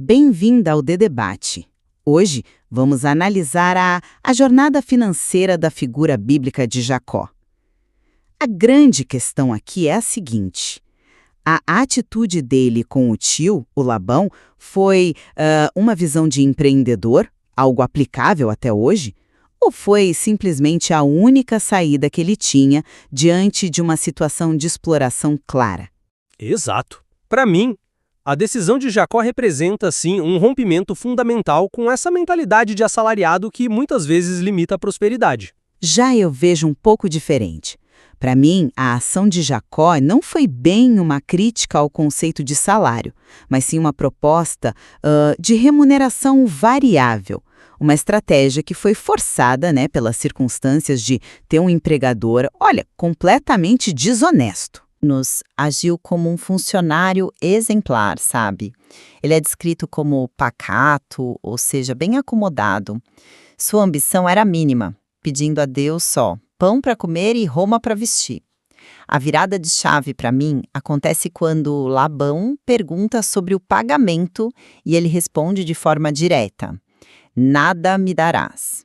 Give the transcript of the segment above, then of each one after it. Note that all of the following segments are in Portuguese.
Bem-vinda ao The Debate. Hoje vamos analisar a jornada financeira da figura bíblica de Jacó. A grande questão aqui é a seguinte: a atitude dele com o tio, o Labão, foi uma visão de empreendedor, algo aplicável até hoje? Ou foi simplesmente a única saída que ele tinha diante de uma situação de exploração clara? Exato. Para mim, a decisão de Jacó representa, sim, um rompimento fundamental com essa mentalidade de assalariado que muitas vezes limita a prosperidade. Já eu vejo um pouco diferente. Para mim, a ação de Jacó não foi bem uma crítica ao conceito de salário, mas sim uma proposta de remuneração variável. Uma estratégia que foi forçada, pelas circunstâncias de ter um empregador, completamente desonesto. Nos agiu como um funcionário exemplar, sabe? Ele é descrito como pacato, ou seja, bem acomodado. Sua ambição era mínima, pedindo a Deus só pão para comer e roupa para vestir. A virada de chave para mim acontece quando Labão pergunta sobre o pagamento e ele responde de forma direta: nada me darás.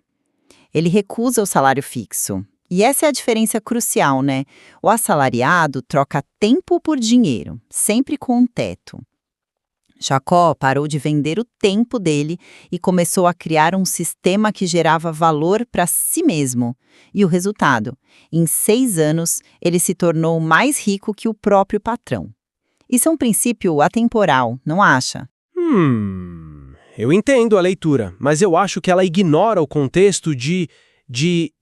Ele recusa o salário fixo. E essa é a diferença crucial, né? O assalariado troca tempo por dinheiro, sempre com um teto. Jacó parou de vender o tempo dele e começou a criar um sistema que gerava valor para si mesmo. E o resultado? Em 6 anos, ele se tornou mais rico que o próprio patrão. Isso é um princípio atemporal, não acha? Eu entendo a leitura, mas eu acho que ela ignora o contexto de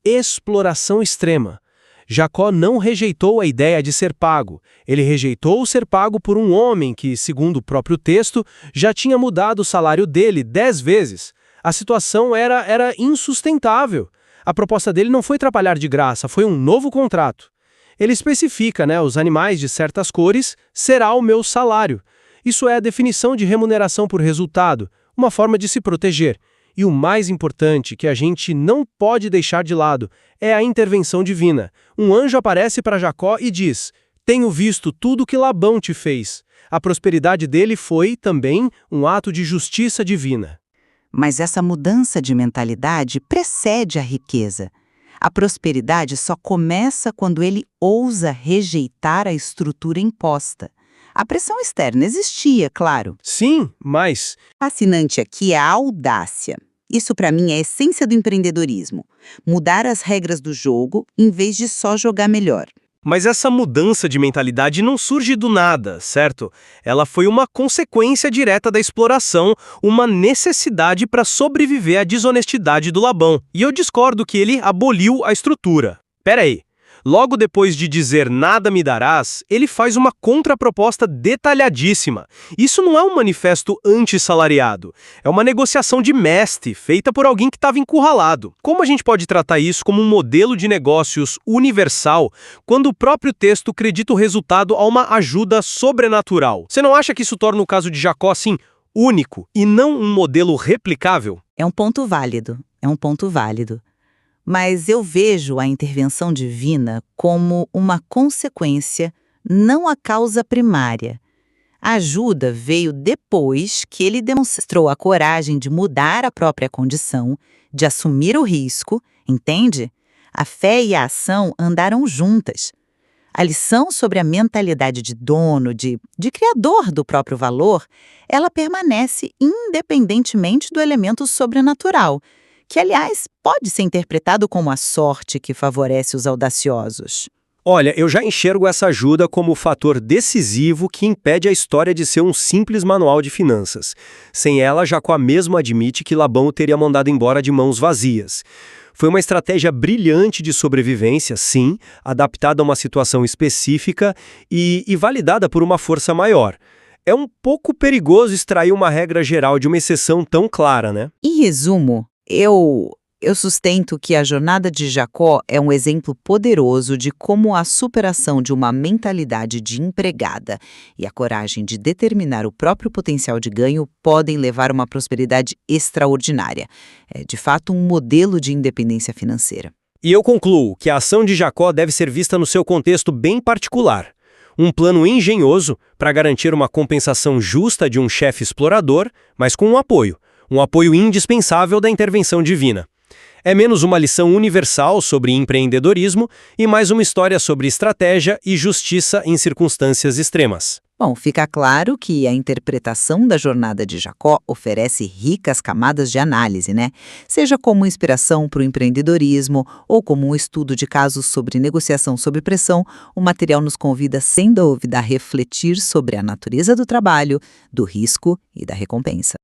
exploração extrema. Jacó não rejeitou a ideia de ser pago. Ele rejeitou ser pago por um homem que, segundo o próprio texto, já tinha mudado o salário dele 10 vezes. A situação era insustentável. A proposta dele não foi trabalhar de graça, foi um novo contrato. Ele especifica, os animais de certas cores será o meu salário. Isso é a definição de remuneração por resultado, uma forma de se proteger. E o mais importante, que a gente não pode deixar de lado, é a intervenção divina. Um anjo aparece para Jacó e diz: tenho visto tudo que Labão te fez. A prosperidade dele foi, também, um ato de justiça divina. Mas essa mudança de mentalidade precede a riqueza. A prosperidade só começa quando ele ousa rejeitar a estrutura imposta. A pressão externa existia, claro. Sim, mas... Fascinante aqui é a audácia. Isso, para mim, é a essência do empreendedorismo. Mudar as regras do jogo, em vez de só jogar melhor. Mas essa mudança de mentalidade não surge do nada, certo? Ela foi uma consequência direta da exploração, uma necessidade para sobreviver à desonestidade do Labão. E eu discordo que ele aboliu a estrutura. Peraí. Logo depois de dizer nada me darás, ele faz uma contraproposta detalhadíssima. Isso não é um manifesto anti-salariado. É uma negociação de mestre, feita por alguém que estava encurralado. Como a gente pode tratar isso como um modelo de negócios universal, quando o próprio texto acredita o resultado a uma ajuda sobrenatural? Você não acha que isso torna o caso de Jacó, assim, único e não um modelo replicável? É um ponto válido. Mas eu vejo a intervenção divina como uma consequência, não a causa primária. A ajuda veio depois que ele demonstrou a coragem de mudar a própria condição, de assumir o risco, entende? A fé e a ação andaram juntas. A lição sobre a mentalidade de dono, de criador do próprio valor, ela permanece independentemente do elemento sobrenatural, que, aliás, pode ser interpretado como a sorte que favorece os audaciosos. Olha, eu já enxergo essa ajuda como o fator decisivo que impede a história de ser um simples manual de finanças. Sem ela, Jacó mesmo admite que Labão o teria mandado embora de mãos vazias. Foi uma estratégia brilhante de sobrevivência, sim, adaptada a uma situação específica e validada por uma força maior. É um pouco perigoso extrair uma regra geral de uma exceção tão clara, né? Em resumo, eu sustento que a jornada de Jacó é um exemplo poderoso de como a superação de uma mentalidade de empregada e a coragem de determinar o próprio potencial de ganho podem levar a uma prosperidade extraordinária. É, de fato, um modelo de independência financeira. E eu concluo que a ação de Jacó deve ser vista no seu contexto bem particular. um plano engenhoso para garantir uma compensação justa de um chefe explorador, mas com um apoio indispensável da intervenção divina. É menos uma lição universal sobre empreendedorismo e mais uma história sobre estratégia e justiça em circunstâncias extremas. Bom, fica claro que a interpretação da jornada de Jacó oferece ricas camadas de análise, né? Seja como inspiração para o empreendedorismo ou como um estudo de casos sobre negociação sob pressão, o material nos convida sem dúvida a refletir sobre a natureza do trabalho, do risco e da recompensa.